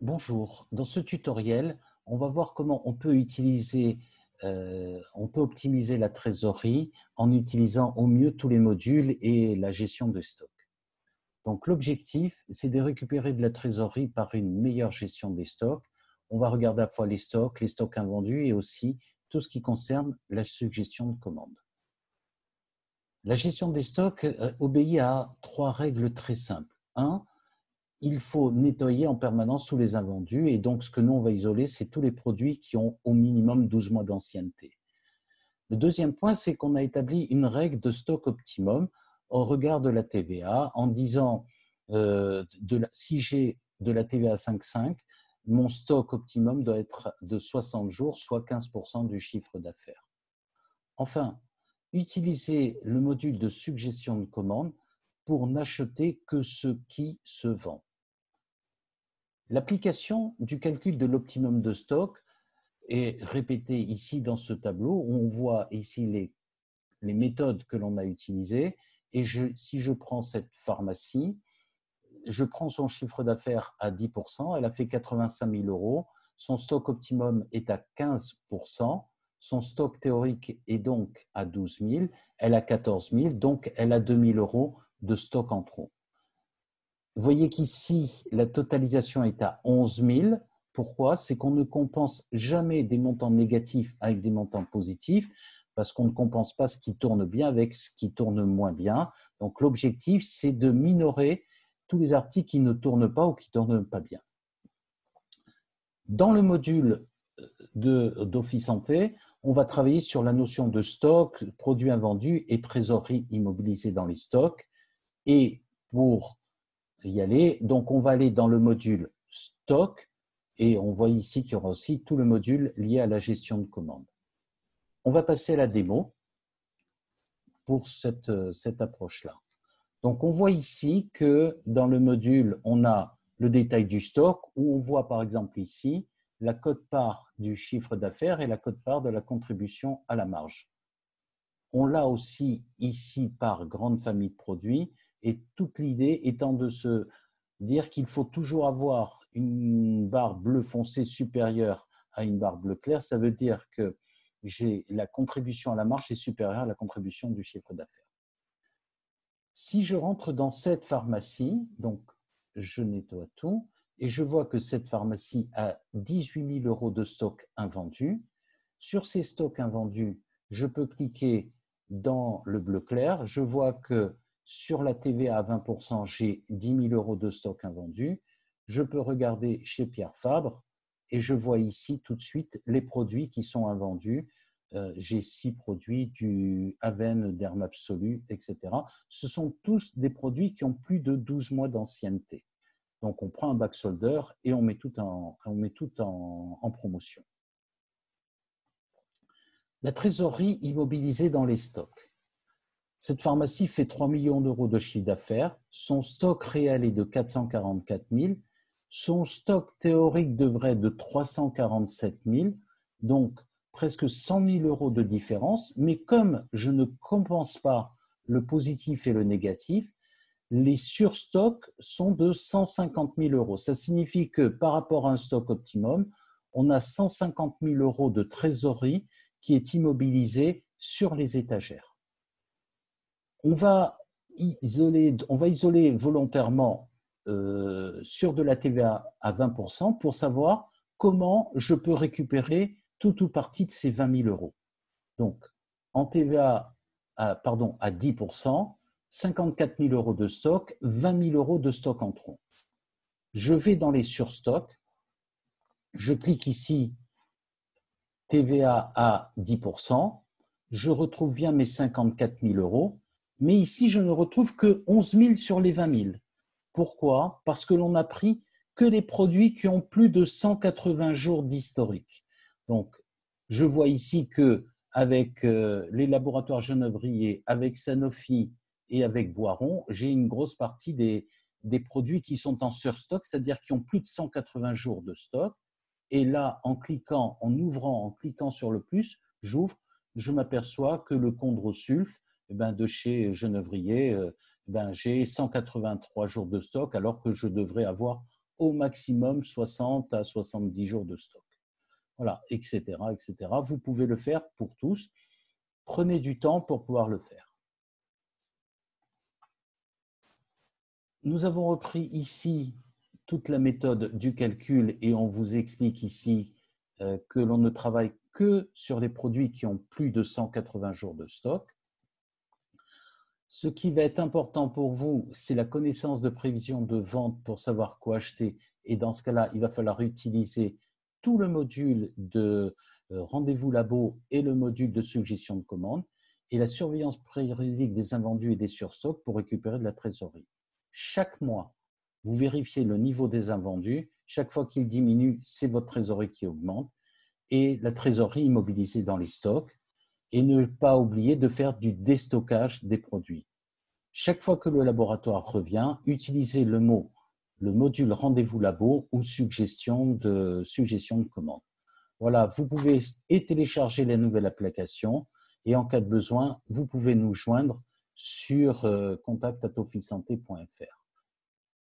Bonjour, dans ce tutoriel, on va voir comment on peut optimiser la trésorerie en utilisant au mieux tous les modules et la gestion de stock. Donc l'objectif, c'est de récupérer de la trésorerie par une meilleure gestion des stocks. On va regarder à la fois les stocks invendus et aussi tout ce qui concerne la suggestion de commande. La gestion des stocks obéit à trois règles très simples. 1. Il faut nettoyer en permanence tous les invendus et donc ce que nous on va isoler, c'est tous les produits qui ont au minimum 12 mois d'ancienneté. Le deuxième point, c'est qu'on a établi une règle de stock optimum au regard de la TVA en disant si j'ai de la TVA 5,5, mon stock optimum doit être de 60 jours, soit 15% du chiffre d'affaires. Enfin, utilisez le module de suggestion de commande pour n'acheter que ce qui se vend. L'application du calcul de l'optimum de stock est répétée ici dans ce tableau où on voit ici les méthodes que l'on a utilisées. Et si je prends cette pharmacie, je prends son chiffre d'affaires à 10%, elle a fait 85 000 euros, son stock optimum est à 15%, son stock théorique est donc à 12 000, elle a 14 000, donc elle a 2 000 euros de stock en trop. Vous voyez qu'ici, la totalisation est à 11 000. Pourquoi? C'est qu'on ne compense jamais des montants négatifs avec des montants positifs parce qu'on ne compense pas ce qui tourne bien avec ce qui tourne moins bien. Donc, l'objectif, c'est de minorer tous les articles qui ne tournent pas ou qui ne tournent pas bien. Dans le module d'Office Santé, on va travailler sur la notion de stock, produits invendus et trésorerie immobilisée dans les stocks. Et pour y aller. Donc, on va aller dans le module stock et on voit ici qu'il y aura aussi tout le module lié à la gestion de commande. On va passer à la démo pour cette approche-là. Donc, on voit ici que dans le module, on a le détail du stock où on voit par exemple ici la quote-part du chiffre d'affaires et la quote-part de la contribution à la marge. On l'a aussi ici par grande famille de produits et toute l'idée étant de se dire qu'il faut toujours avoir une barre bleu foncé supérieure à une barre bleu clair. Ça veut dire que la contribution à la marge est supérieure à la contribution du chiffre d'affaires. Si je rentre dans cette pharmacie, donc je nettoie tout et je vois que cette pharmacie a 18 000 euros de stock invendus. Sur ces stocks invendus, je peux cliquer dans le bleu clair. Je vois que sur la TVA à 20%, j'ai 10 000 euros de stock invendus. Je peux regarder chez Pierre Fabre et je vois ici tout de suite les produits qui sont invendus. J'ai 6 produits, du Aven, Dermabsolu, etc. Ce sont tous des produits qui ont plus de 12 mois d'ancienneté. Donc, on prend un back solder et on met tout en promotion. La trésorerie immobilisée dans les stocks. Cette pharmacie fait 3 millions d'euros de chiffre d'affaires. Son stock réel est de 444 000. Son stock théorique devrait être de 347 000. Donc, presque 100 000 euros de différence. Mais comme je ne compense pas le positif et le négatif, les surstocks sont de 150 000 euros. Ça signifie que par rapport à un stock optimum, on a 150 000 euros de trésorerie qui est immobilisée sur les étagères. On va isoler volontairement sur de la TVA à 20% pour savoir comment je peux récupérer tout ou partie de ces 20 000 euros. Donc, en TVA à 10%, 54 000 euros de stock, 20 000 euros de stock en trop. Je vais dans les surstocks, je clique ici TVA à 10%, je retrouve bien mes 54 000 euros, mais ici je ne retrouve que 11 000 sur les 20 000. Pourquoi? Parce que l'on n'a pris que les produits qui ont plus de 180 jours d'historique. Donc, je vois ici que avec les laboratoires Genevrier, avec Sanofi et avec Boiron, j'ai une grosse partie des produits qui sont en surstock, c'est-à-dire qui ont plus de 180 jours de stock. Et là, en cliquant sur le plus, j'ouvre, je m'aperçois que le chondrosulf de chez Genevrier, j'ai 183 jours de stock alors que je devrais avoir au maximum 60 à 70 jours de stock. Voilà, etc., etc. Vous pouvez le faire pour tous. Prenez du temps pour pouvoir le faire. Nous avons repris ici toute la méthode du calcul et on vous explique ici que l'on ne travaille que sur les produits qui ont plus de 180 jours de stock. Ce qui va être important pour vous, c'est la connaissance de prévision de vente pour savoir quoi acheter. Et dans ce cas-là, il va falloir utiliser tout le module de rendez-vous labo et le module de suggestion de commande et la surveillance périodique des invendus et des surstocks pour récupérer de la trésorerie. Chaque mois, vous vérifiez le niveau des invendus. Chaque fois qu'il diminue, c'est votre trésorerie qui augmente et la trésorerie immobilisée dans les stocks. Et ne pas oublier de faire du déstockage des produits. Chaque fois que le laboratoire revient, utilisez le module rendez-vous labo ou suggestion de commande. Voilà, vous pouvez télécharger la nouvelle application et en cas de besoin, vous pouvez nous joindre sur contact@officesanté.fr.